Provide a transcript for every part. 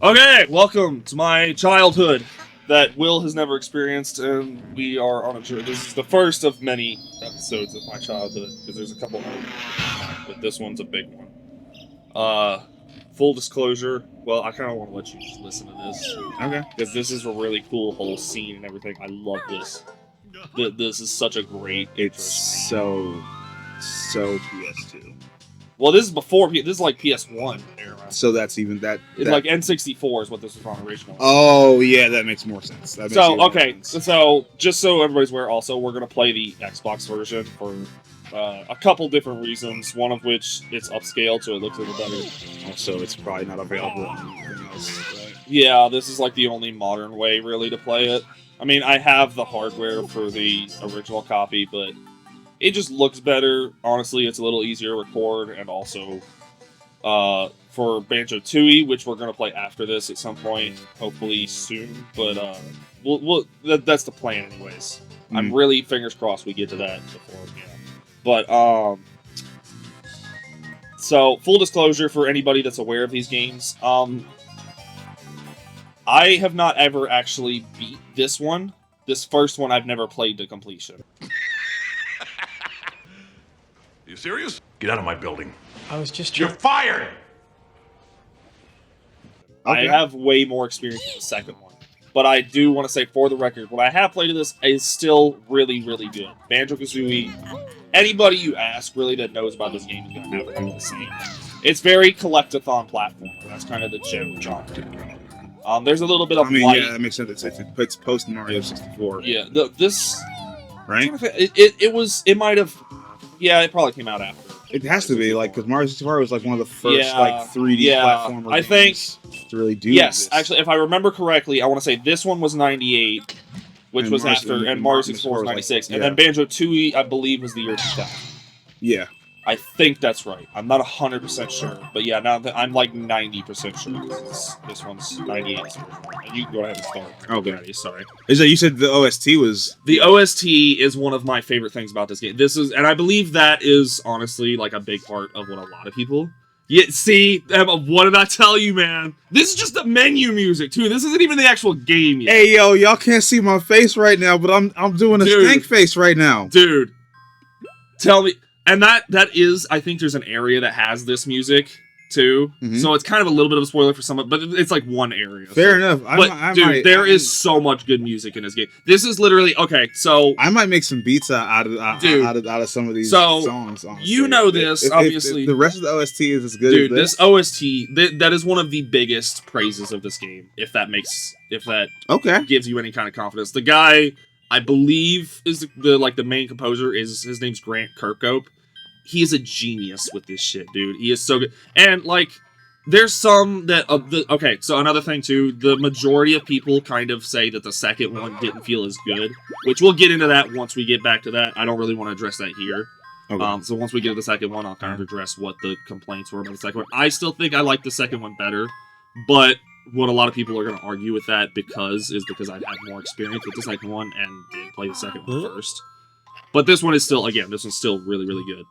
Okay, welcome to my childhood that Will has never experienced, and we are on a journey. This is the first of many episodes of my childhood, because there's a couple more, but this one's a big one. Full disclosure, well, I kind of want to let you just listen to this. Okay. Because this is a really cool whole scene and everything. I love this. This is such a great intro It's scene. so PS2. Well, this is before, this is like PS1 era. So that's even that. It's like N64 is what this was on originally. Oh yeah, that makes more sense. That makes So, even more okay, sense. so just so everybody's aware, also, we're going to play the Xbox version for a couple different reasons, one of which it's upscaled, so it looks a little better. Also, it's probably not available on anything else. Right? Yeah, this is like the only modern way, really, to play it. I mean, I have the hardware for the original copy, but it just looks better. Honestly, it's a little easier to record, and also for Banjo Tooie, which we're going to play after this at some point, hopefully soon, but that's the plan anyways. I'm really, fingers crossed, we get to that before, But, so, full disclosure for anybody that's aware of these games, I have not ever actually beat this one. This first one I've never played to completion. You serious? Get out of my building. I was just You're fired! Okay. I have way more experience with the second one. But I do want to say, for the record, what I have played of this is still really, really good. Banjo-Kazooie, anybody you ask really that knows about this game is going to have it the same. It's very collectathon platformer. That's kind of the genre. There's a little bit of light. Yeah, that makes sense. It's post Mario 64. Yeah, this... Right? It might have... Yeah, it probably came out after. It has to be, like, because Mario 64 was like one of the first like 3D platformer I think to really do yes, this. actually, if I remember correctly, I want to say this one was 98, which And was Mario- after, and and Mario Mario 64 was 64 was 96, like- and yeah. then Banjo-Tooie, I believe, was the year 2000. Yeah. I think that's right. I'm not 100% sure, but yeah, now that I'm like 90% sure this one's 98. And you can go ahead and start. Okay. Sorry. Is that you said the OST was? The OST is one of my favorite things about this game. This is, and I believe that is honestly like a big part of what a lot of people. Yeah, see, Emma, what did I tell you, man? This is just the menu music too. This isn't even the actual game yet. Hey yo, y'all can't see my face right now, but I'm doing a Dude. stink face right now. Dude, tell me. And that is, I think there's an area that has this music too. Mhm. So it's kind of a little bit of a spoiler for someone, but it's like one area. Fair enough. But dude, there is so much good music in this game. This is literally okay. So I might make some beats out of some of these songs. Honestly. You know this, obviously. If the rest of the OST is as good dude, as this OST that is one of the biggest praises of this game. If that okay. gives you any kind of confidence, the guy I believe is the main composer is his name's Grant Kirkhope. He is a genius with this shit, dude. He is so good. And, like, there's some that... okay, so another thing, too. The majority of people kind of say that the second one didn't feel as good. Which we'll get into that once we get back to that. I don't really want to address that here. Okay. So once we get to the second one, I'll kind of address what the complaints were about the second one. I still think I like the second one better. But what a lot of people are going to argue with that because I've had more experience with the second one and did play the second one first. But this one is still, again, this one's still really, really good.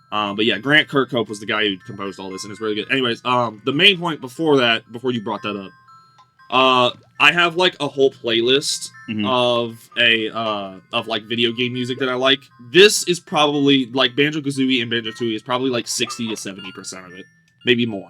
But yeah, Grant Kirkhope was the guy who composed all this, and it's really good. Anyways, the main point before you brought that up, I have like a whole playlist of like video game music that I like. This is probably like Banjo-Kazooie and Banjo-Tooie is probably like 60 to 70% of it, maybe more.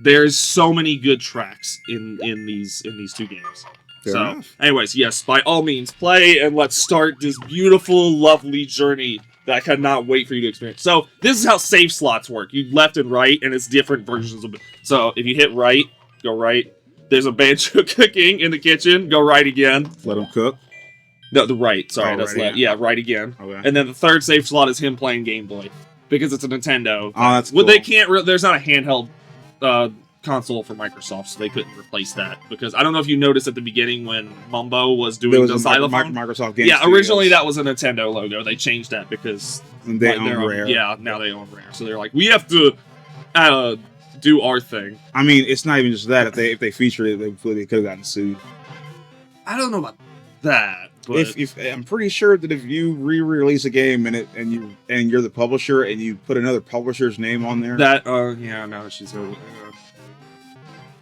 There's so many good tracks in these two games. Fair enough. Anyways, yes, by all means, play and let's start this beautiful, lovely journey that I cannot wait for you to experience. So, this is how save slots work. You left and right, and it's different versions of it. So, if you hit right, go right. There's a banjo cooking in the kitchen, go right again. Let him cook. No, the right. Sorry, Oh, that's right left. again. Yeah, right again. Okay. And then the third save slot is him playing Game Boy. Because it's a Nintendo. Oh, that's Well, cool. they can't... there's not a handheld console for Microsoft, so they couldn't replace that. Because I don't know if you noticed at the beginning when Mumbo was doing There was the a xylophone. Microsoft game. Yeah, originally that was a Nintendo logo. They changed that because And they they're own Rare. Yeah, now they own Rare. So they're like, we have to do our thing. I mean, it's not even just that. If they featured it, they could have gotten sued. I don't know about that. But If I'm pretty sure that if you re-release a game and you're the publisher and you put another publisher's name on there, that yeah, no, she's over.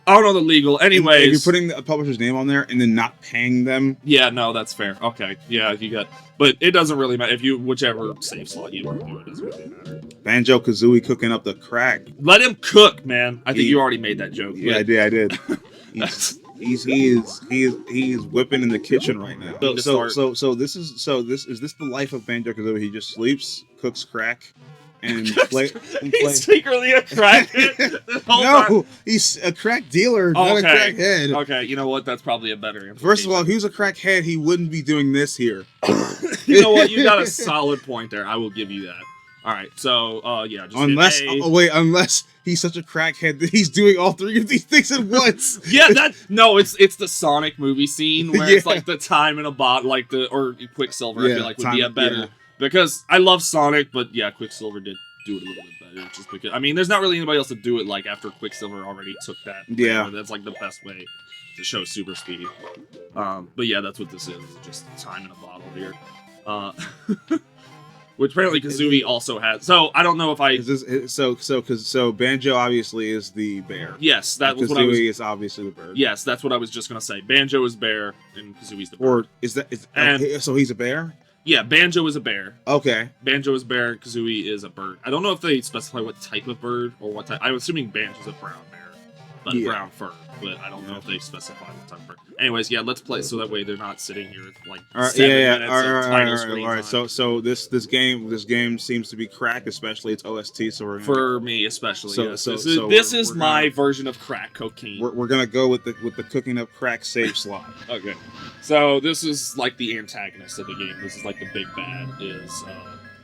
I don't know the legal. Anyways, if you're putting the publisher's name on there and then not paying them. Yeah, no, that's fair. Okay, yeah, you got, but it doesn't really matter if you whichever save slot you want to do it doesn't really matter. Banjo Kazooie cooking up the crack. Let him cook, man. I think you already made that joke. Yeah, I did. He's whipping in the kitchen right now. So this is the life of Banjo Kazooie? He just sleeps, cooks crack, and He's secretly a crackhead. No, he's a crack dealer, not a crackhead. Okay, you know what? That's probably a better answer. First of all, if he was a crackhead, he wouldn't be doing this here. You know what? You got a solid point there. I will give you that. All right, so yeah, just unless he's such a crackhead that he's doing all three of these things at once. Yeah, it's the Sonic movie scene where it's like the time in a bot, like or Quicksilver. I feel like would be a better because I love Sonic, but yeah, Quicksilver did do it a little bit better. Just because there's not really anybody else to do it like after Quicksilver already took that. Yeah, that's like the best way to show super speed. But yeah, that's what this is. Just time in a bottle here. Which apparently Kazooie also has. So I don't know if I. So Banjo obviously is the bear. Yes, that was Kazooie what I was. Is obviously the bird. Yes, that's what I was just gonna say. Banjo is bear and Kazooie's the bird. Or so he's a bear? Yeah, Banjo is a bear. Okay. Banjo is bear. Kazooie is a bird. I don't know if they specify what type of bird or what type. I'm assuming Banjo's a brown bear, but brown fur. But I don't know if they specify what type of bird. Anyways, yeah, let's play so that way they're not sitting here with like 7 minutes of title screen. All right. So this game seems to be crack, especially its OST. So for me, especially. Yes. This is my version of crack cocaine. We're gonna go with the cooking up crack save slot. Okay. So this is like the antagonist of the game. This is like the big bad.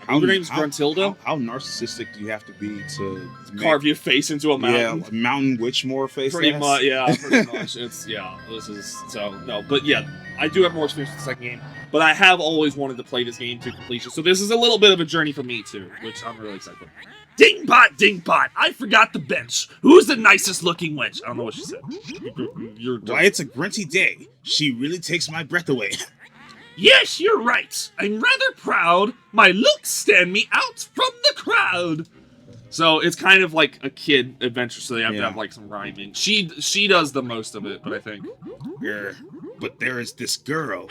Her name's Gruntilda. How narcissistic do you have to be to carve your face into a mountain? Yeah, Mountain Witchmore face. Pretty much, yeah. Pretty much. This is so no, but yeah, I do have more experience with the second game, but I have always wanted to play this game to completion. So this is a little bit of a journey for me too, which I'm really excited for. Dingbat, I forgot the bench. Who's the nicest looking wench? I don't know what she said. Why, it's a grunty day. She really takes my breath away. Yes, you're right. I'm rather proud. My looks stand me out from the crowd. So it's kind of like a kid adventure, so they have to have like some rhyming. She does the most of it, but I think. Yeah, but there is this girl.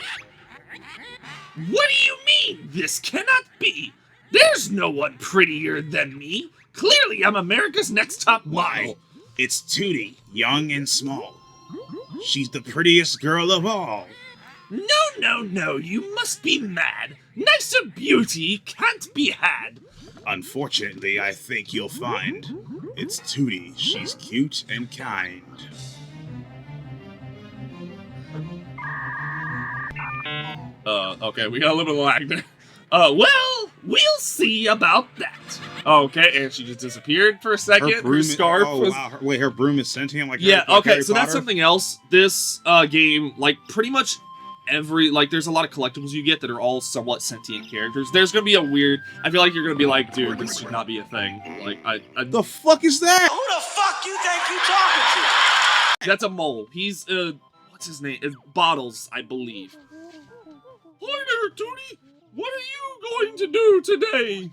What do you mean? This cannot be. There's no one prettier than me. Clearly, I'm America's next top model. It's Tootie, young and small. She's the prettiest girl of all. No, you must be mad. Nicer beauty can't be had. Unfortunately, I think you'll find it's Tootie. She's cute and kind. Okay, we got a little bit of lag there. Well, we'll see about that. Okay, and she just disappeared for a second. Her scarf was... wow. Wait, her broom is sentient like yeah, Harry, okay, Harry so Potter? That's something else. This game, like, pretty much there's a lot of collectibles you get that are all somewhat sentient characters. There's gonna be a weird... I feel like you're gonna be like, dude, this should not be a thing. Like, the fuck is that? Who the fuck you think you talking to? That's a mole. He's, what's his name? Bottles, I believe. Hi there, Tootie! What are you going to do today?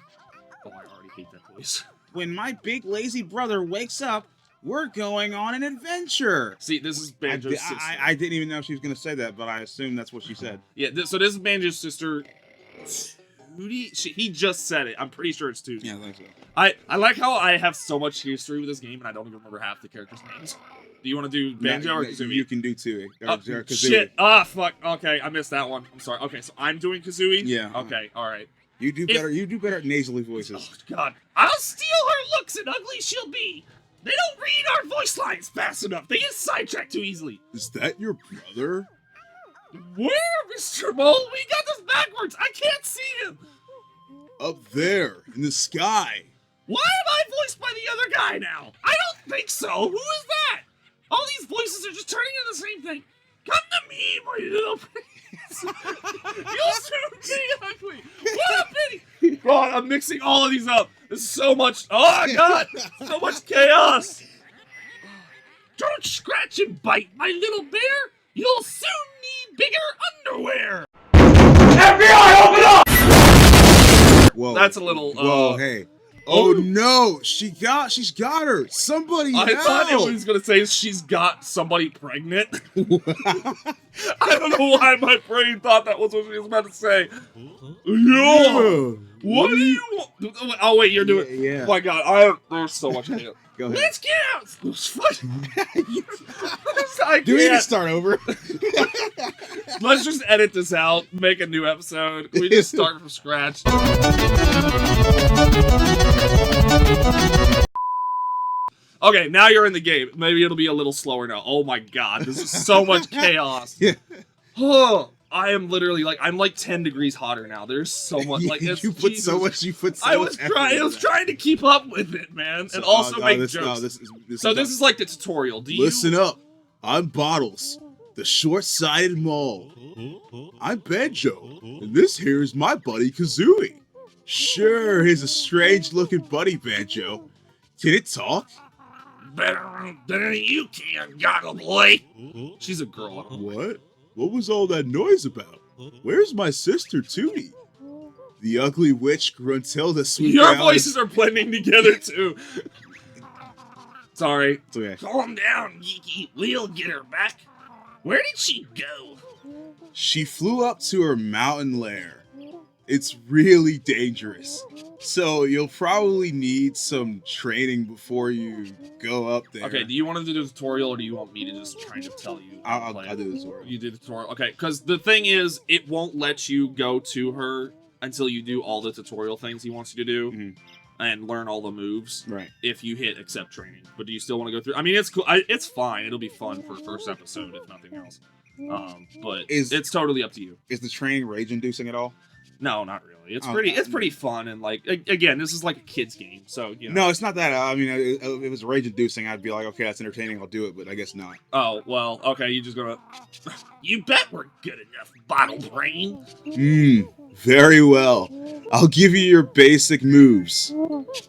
Oh, I already hate that voice. When my big lazy brother wakes up, we're going on an adventure. See, this is Banjo's sister. I didn't even know she was going to say that, but I assume that's what she said. Yeah, so this is Banjo's sister. Tootie? He just said it. I'm pretty sure it's Tootie. Yeah, I think so. I like how I have so much history with this game, and I don't even remember half the characters' names. Do you want to do Banjo or Kazooie? You can do Tootie. Kazooie. Shit. Fuck. Okay, I missed that one. I'm sorry. Okay, so I'm doing Kazooie? Yeah. Okay, alright. You do better. You do better at nasally voices. Oh, God. I'll steal her looks and ugly she'll be. They don't read our voice lines fast enough. They get sidetracked too easily. Is that your brother? Where, Mr. Mole? We got this backwards. I can't see him. Up there, in the sky. Why am I voiced by the other guy now? I don't think so. Who is that? All these voices are just turning into the same thing. Come to me, my little prince. You'll soon be ugly. What a pity. God, I'm mixing all of these up. This is so much. Oh, God. So much chaos. Don't scratch and bite, my little bear. You'll soon need bigger underwear. FBI, open up! Whoa. That's a little... Whoa, hey. Oh no, she's got her. Somebody I help. thought it was gonna say she's got somebody pregnant. I don't know why my brain thought that was what she was about to say. Yeah. What do you want? Oh wait, you're doing. Yeah. Oh my god, there's so much. Go ahead. Let's get out. I Do we need to can't. start over? Let's just edit this out. Make a new episode. We just start from scratch. Okay, now you're in the game. Maybe it'll be a little slower now. Oh my god, this is so much chaos. Yeah. Oh, I am literally I'm like 10 degrees hotter now. There's so much You put so much I was trying to keep up with it, man, and also make jokes. This is like the tutorial. Listen up. I'm Bottles, the short-sighted mole. I'm Banjo, and this here is my buddy Kazooie. Sure, he's a strange-looking buddy, Banjo. Can it talk? Better than you can, goggle boy. She's a girl. What? What was all that noise about? Where's my sister, Tootie? The ugly witch Gruntilda swooped Your down. voices are blending together too. Sorry. It's okay. Calm down, Geeky. We'll get her back. Where did she go? She flew up to her mountain lair. It's really dangerous. So you'll probably need some training before you go up there. Okay, do you want to do the tutorial or do you want me to just try to tell you? I'll do the tutorial. You do the tutorial. Okay, because the thing is, it won't let you go to her until you do all the tutorial things he wants you to do and learn all the moves. Right. If you hit accept training. But do you still want to go through? I mean, it's cool. It's fine. It'll be fun for first episode, if nothing else. But it's totally up to you. Is the training rage-inducing at all? No, not really. It's pretty fun and again, this is like a kid's game, so you know. No, it's not that. I mean, if it was rage-inducing, I'd be like, okay, that's entertaining, I'll do it. But I guess not. Oh well, okay. You just gonna. You bet we're good enough, bottle brain. Very well. I'll give you your basic moves.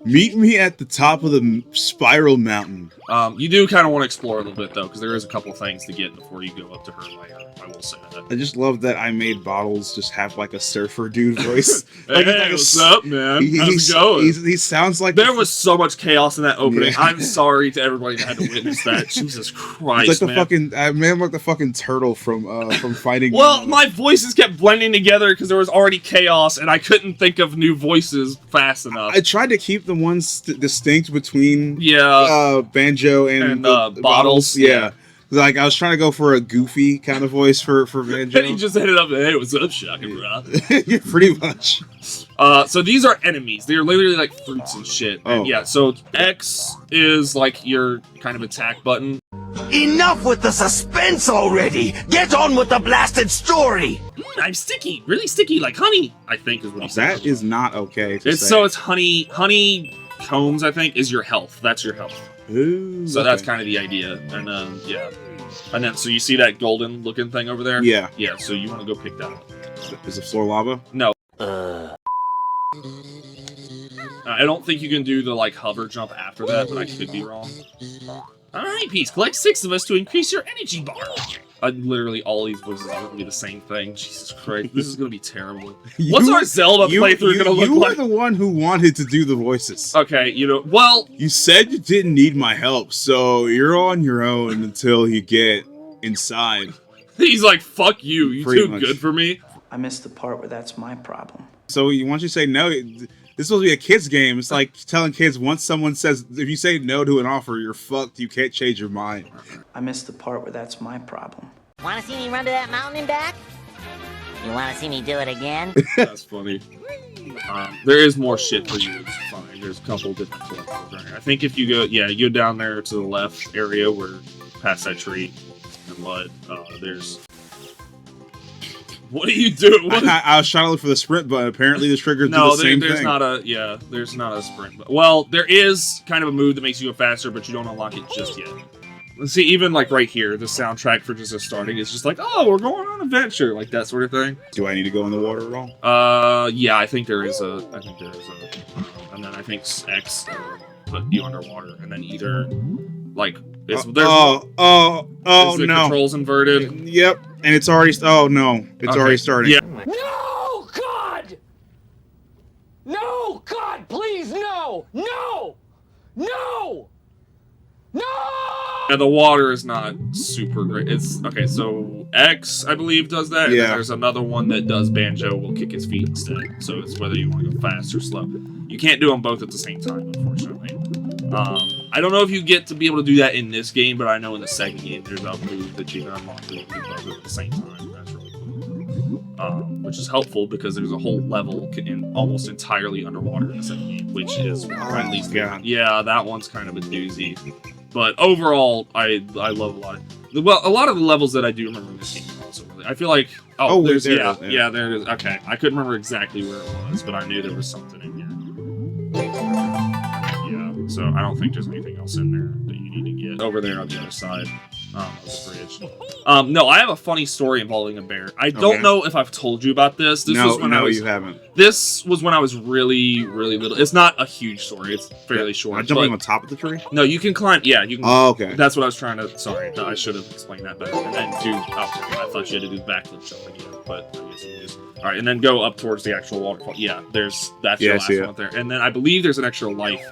Meet me at the top of the spiral mountain. You do kind of want to explore a little bit though, because there is a couple things to get before you go up to her layer. I will say that. I just love that I made Bottles just have like a surfer dude voice. Hey, what's up, man? How's it going? He sounds like there was so much chaos in that opening. Yeah. I'm sorry to everybody that had to witness that. Jesus Christ, it's like man. I'm like the fucking turtle from Finding. Well, my voices kept blending together because there was already chaos, and I couldn't think of new voices fast enough. I tried to keep the ones distinct between Banjo and Bottles. Yeah. Like, I was trying to go for a goofy kind of voice for Banjo. And he just ended up, hey, what's up, Shaka, bro? Yeah, pretty much. So these are enemies. They're literally like fruits and shit. Oh. And yeah, so X is like your kind of attack button. Enough with the suspense already! Get on with the blasted story! I'm sticky, really sticky, like honey, I think is what he said. That is not okay to say. So it's honey combs, I think, is your health. That's your health. Ooh, so that's kind of the idea. And yeah. And then, so you see that golden looking thing over there? Yeah. Yeah, so you want to go pick that up. Is the floor lava? No. I don't think you can do the, like, hover jump after that, but I could be wrong. Alright, Peace, collect 6 of us to increase your energy bar. Literally, all these voices are going to be the same thing. Jesus Christ, this is going to be terrible. What's our Zelda playthrough going to look like? You were the one who wanted to do the voices. Okay, well... You said you didn't need my help, so you're on your own until you get inside. He's like, fuck you, you Pretty too much. good for me. I missed the part where that's my problem. So once you say no, this is supposed to be a kid's game. It's like telling kids once someone says, if you say no to an offer, you're fucked. You can't change your mind. I missed the part where that's my problem. Want to see me run to that mountain and back? You want to see me do it again? That's funny. There is more shit for you to find. There's a couple different collectibles right here. I think if you go, you go down there to the left area where past that tree and what, there's... What are you doing? I was trying to look for the sprint button. Apparently, the trigger no, the same there's thing. There's not a sprint button. Well, there is kind of a move that makes you go faster, but you don't unlock it just yet. Let's see, even like right here, the soundtrack for just starting is just like, oh, we're going on an adventure, like that sort of thing. Do I need to go in the water at all? Yeah, I think there is a, and then I think X put you underwater, and then either like is the controls inverted? Yep, and it's already. Oh no, it's already starting. Yeah. No, God! No, God, please, no! No! No! No! No! And the water is not super great. It's okay. So X, I believe, does that. Yeah. And there's another one that does Banjo will kick his feet instead. So it's whether you want to go fast or slow. You can't do them both at the same time, unfortunately. I don't know if you get to be able to do that in this game, but I know in the second game there's a move that you can unlock that you can do both at the same time. That's really cool. Which is helpful because there's a whole level almost entirely underwater in the second game, which is at least yeah, that one's kind of a doozy. But overall, I love a lot of the levels that I do remember in this game are also really. I feel like there's there it is. There it is. Okay, I couldn't remember exactly where it was, but I knew there was something in here. Yeah, so I don't think there's anything else in there that you need to get over there on the other side of the bridge. No, I have a funny story involving a bear. I don't know if I've told you about this. This was when you haven't. This was when I was really, really little. It's not a huge story. It's fairly short. Jumping on top of the tree? No, you can climb. Yeah, you can. Oh, okay. That's what I was trying to. Sorry, I should have explained that better. And then I thought you had to do backflip jumping again, but I guess you can just. All right, and then go up towards the actual waterfall. Yeah, that's the last one there. And then I believe there's an extra life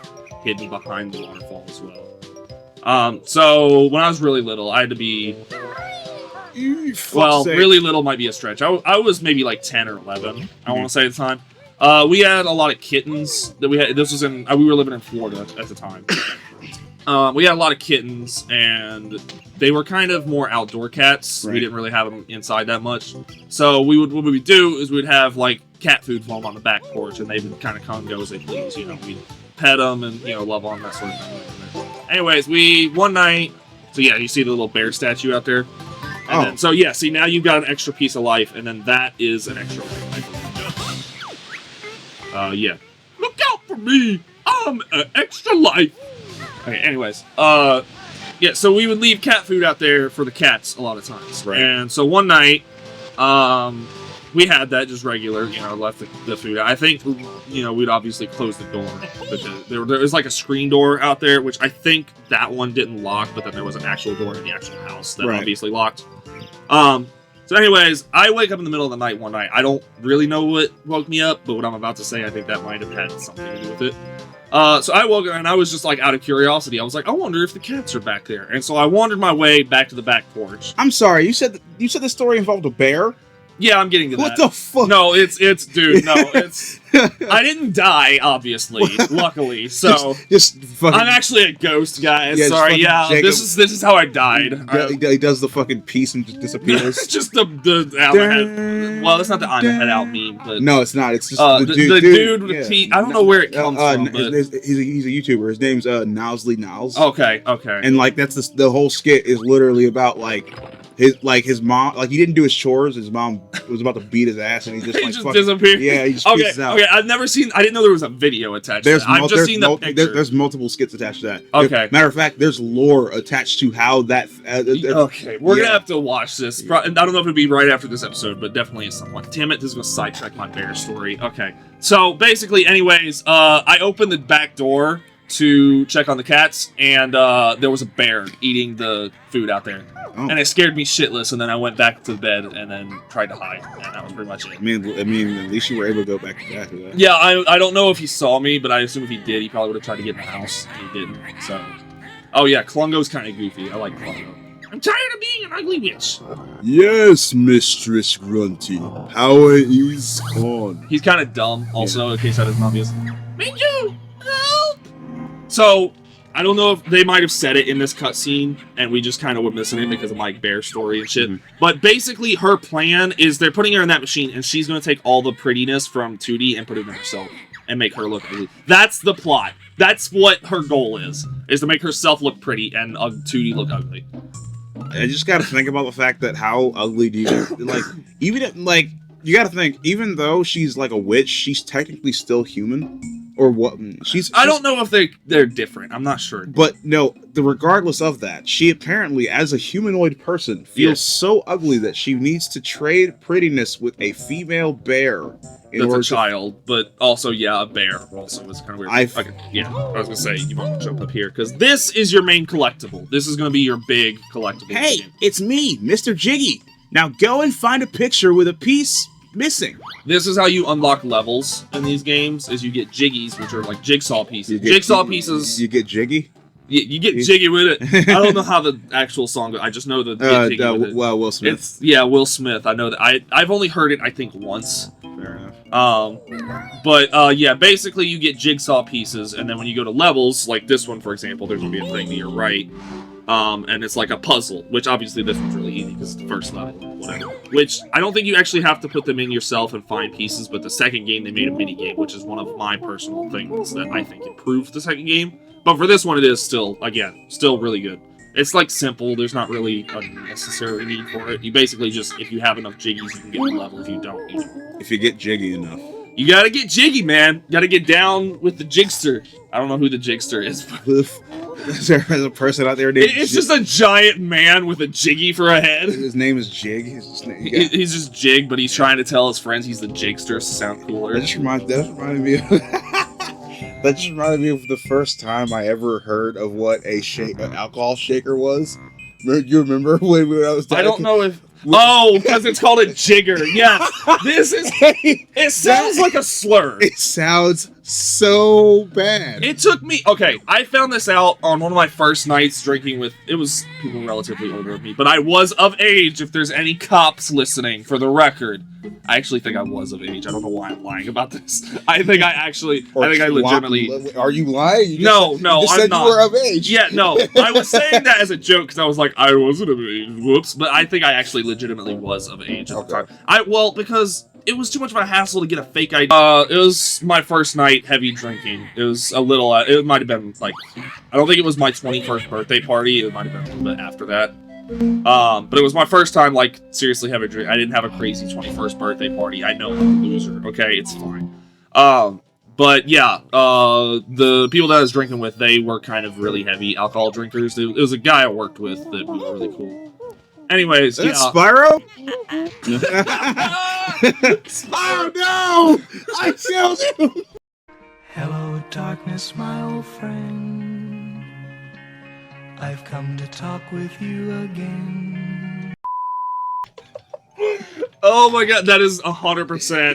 hidden behind the waterfall as well. So when I was really little, I had to be. Really little might be a stretch. I was maybe like 10 or 11. I want to say at the time. We had a lot of kittens that we had. This was in we were living in Florida at the time. We had a lot of kittens, and they were kind of more outdoor cats. Right. We didn't really have them inside that much. So what we would do is we'd have like cat food for them on the back porch, and they would kind of come and go as they please. You know, we'd pet them and love on that sort of thing. Anyways, one night. So yeah, you see the little bear statue out there. And then, so yeah, see now you've got an extra piece of life, and then that is an extra life. Yeah. Look out for me! I'm an extra life! Okay, anyways. Yeah, so we would leave cat food out there for the cats a lot of times. Right. And so one night, we had that just regular, left the food out. I think, we'd obviously close the door. Because there was like a screen door out there, which I think that one didn't lock, but then there was an actual door in the actual house that obviously locked. So anyways, I wake up in the middle of the night one night. I don't really know what woke me up, but what I'm about to say, I think that might have had something to do with it. So I woke up and I was just like out of curiosity. I was like, I wonder if the cats are back there. And so I wandered my way back to the back porch. I'm sorry, you said the story involved a bear? Yeah, I'm getting to that. What the fuck? No, dude, no, it's... I didn't die, obviously, luckily, so... Just fucking... I'm actually a ghost, guys. Yeah, sorry, this is how I died. He does the fucking piece and just disappears. Just the head. Well, that's not the I'm a head out meme, but... No, it's not. It's just the dude with the piece. I don't know where it comes from, but... He's a YouTuber. His name's Nowsley Niles. Okay. And, like, that's the whole skit is literally about, like... His mom, like, he didn't do his chores. His mom was about to beat his ass, and he just disappeared. Yeah, he just pieces out. Okay, I've never seen. I didn't know there was a video attached. I've just seen the picture. There's multiple skits attached to that. Okay. Matter of fact, there's lore attached to how that. Okay, we're gonna have to watch this. I don't know if it'll be right after this episode, but definitely at some point. Damn it, this is gonna sidetrack my bear story. Okay, so basically, anyways, I opened the back door to check on the cats, and there was a bear eating the food out there. Oh. And it scared me shitless, and then I went back to the bed and then tried to hide, and that was pretty much it. I mean, at least you were able to go back after that. Yeah, I don't know if he saw me, but I assume if he did, he probably would have tried to get in the house, and he didn't, so... Oh yeah, Klungo's kind of goofy. I like Klungo. I'm tired of being an ugly witch. Yes, Mistress Grunty. Power is on. He's kind of dumb, also, in case that isn't obvious. Banjo, help! So... I don't know if they might have said it in this cutscene, and we just kind of were missing it because of my bear story and shit. Mm-hmm. But basically, her plan is they're putting her in that machine, and she's going to take all the prettiness from 2D and put it in herself and make her look ugly. That's the plot. That's what her goal is to make herself look pretty and 2D look ugly. I just got to think about the fact that how ugly do you like? You got to think, even though she's like a witch, she's technically still human. Or what? I don't know if they're different. I'm not sure. But no, regardless of that, she apparently, as a humanoid person, feels so ugly that she needs to trade prettiness with a female bear. That's a child, but also, a bear also is kind of weird. I was going to say, you want to jump up here, because this is your main collectible. This is going to be your big collectible. Hey, it's me, Mr. Jiggy. Now go and find a picture with a piece missing? This is how you unlock levels in these games: is you get jiggies, which are like jigsaw pieces. You get jiggy. You get jiggy with it. I don't know how the actual song goes. I just know the get jiggy with it. Well, Will Smith. Will Smith. I know that. I've only heard it, I think, once. Fair enough. Basically you get jigsaw pieces, and then when you go to levels, like this one, for example, there's gonna be a thing to your right, and it's like a puzzle, which obviously this one's really easy because it's the first level, whatever. Which I don't think you actually have to put them in yourself and find pieces, but the second game they made a mini game, which is one of my personal things that I think improved the second game. But for this one, it is still really good. It's like simple. There's not really a necessary need for it. You basically just, if you have enough jiggies, you can get a level. If you don't, you don't. If you get jiggy enough. You gotta get jiggy, man. You gotta get down with the jigster. I don't know who the jigster is. Is there a person out there named It's just a giant man with a jiggy for a head. His name is Jig. He's just Jig, but he's trying to tell his friends he's the jigster to sound cooler. That just reminded me of that just reminded me of the first time I ever heard of what an alcohol shaker was. You remember when I was talking? I don't know if... Oh, because it's called a jigger. Yes. This is... It sounds like a slur. It sounds so bad. It took me... Okay, I found this out on one of my first nights drinking with... It was people relatively older than me, but I was of age, if there's any cops listening, for the record. I actually think I was of age. I don't know why I'm lying about this. I think I legitimately... Are you lying? No, I'm said not. You were of age. Yeah, no. I was saying that as a joke because I was like, I wasn't of age. Whoops. But I think I actually legitimately was of age at the time. Because it was too much of a hassle to get a fake ID. It was my first night heavy drinking. It was a little... it might have been like... I don't think it was my 21st birthday party. It might have been a little bit after that. But it was my first time, like, seriously having a drink. I didn't have a crazy 21st birthday party. I know I'm a loser. Okay, it's fine. But yeah, the people that I was drinking with, they were kind of really heavy alcohol drinkers. It was a guy I worked with that was really cool. Anyways, is that Spyro? Spyro, no! I killed him! Hello, darkness, my old friend. I've come to talk with you again. Oh my god, that is 100%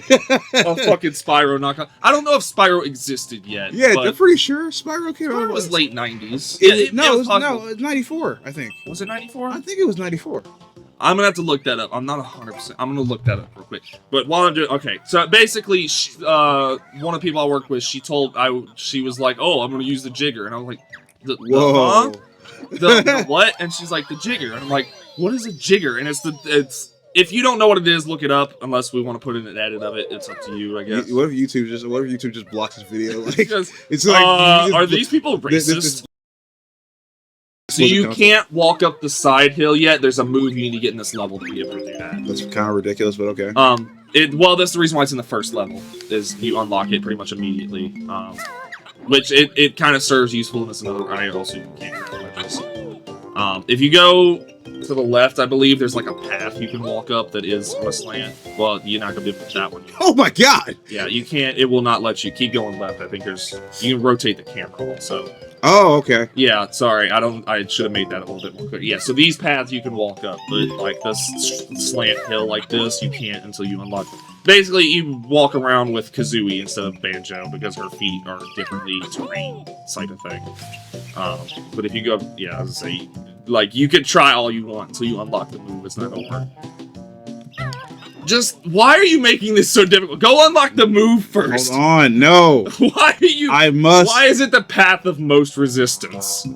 a fucking Spyro knockoff. I don't know if Spyro existed yet. Yeah, I'm pretty sure Spyro came out. It was late 90s. It was 94, I think. Was it 94? I think it was 94. I'm gonna have to look that up. I'm not 100%. I'm gonna look that up real quick. But while I'm doing, okay. So basically, one of the people I worked with, she was like, "Oh, I'm gonna use the jigger," and I was like, "Whoa, the what?" And she's like, "The jigger," and I'm like, "What is a jigger?" And it's if you don't know what it is, look it up. Unless we want to put in an edit of it, it's up to you, I guess. What if YouTube just blocks this video? Like, it's like, are these people racist? So you can't walk up the side hill yet. There's a move you need to get in this level to be able to do that. That's kind of ridiculous, but okay. Well, that's the reason why it's in the first level, is you unlock it pretty much immediately. Which it kind of serves usefulness in other. I also can't really this. If you go to the left, I believe there's like a path you can walk up that is on a slant. Well, you're not gonna be able to put that one. Oh my god! Yeah, you can't. It will not let you keep going left. I think you can rotate the camera also. Oh, okay. Yeah, sorry. I should have made that a little bit more clear. Yeah, so these paths you can walk up, but like this slant hill like this, you can't until you unlock it. Basically, you walk around with Kazooie instead of Banjo because her feet are differently terrain type of thing. But if you go, yeah, I was gonna say, like, you could try all you want until you unlock the move. It's not over. Just, why are you making this so difficult? Go unlock the move first. Hold on, no. Why are you... I must... Why is it the path of most resistance?